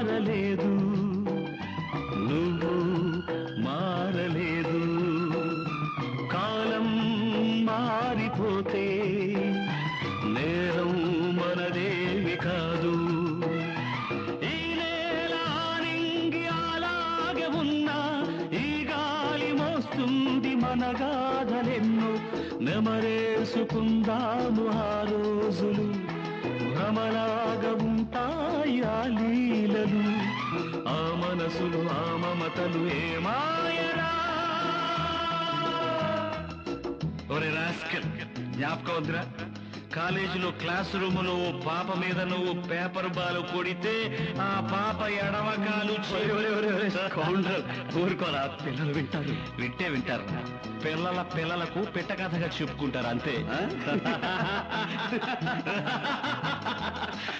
మారలేదు, నువ్వు మారలేదు. కాలం మారిపోతే నేరం మనదేవి కాదు. ఈ నేల నింగి అలాగే ఉన్నా ఈ గాలి మోస్తుంది మన గాథలెన్నో. నెమరేసుకుందాము ఆ రోజులు, భ్రమలాగా ఉంటాయి ఆ లీలలు. ఆ మనసులు ఆ మమతలు ఏమాయరా. ఒరే రాస్కెల్, జ్ఞాపకం వద్దురా? కాలేజీలో క్లాస్ రూములో ఓ పాప మీద నువ్వు పేపర్ బాల్ కొడితే ఆ పాప ఎడమకాలు ఊరుకోరా, పిల్లలు వింటారు. వింటే వింటారు, పిల్లలకు పిట్ట కథగా చెప్పుకుంటారు అంతే.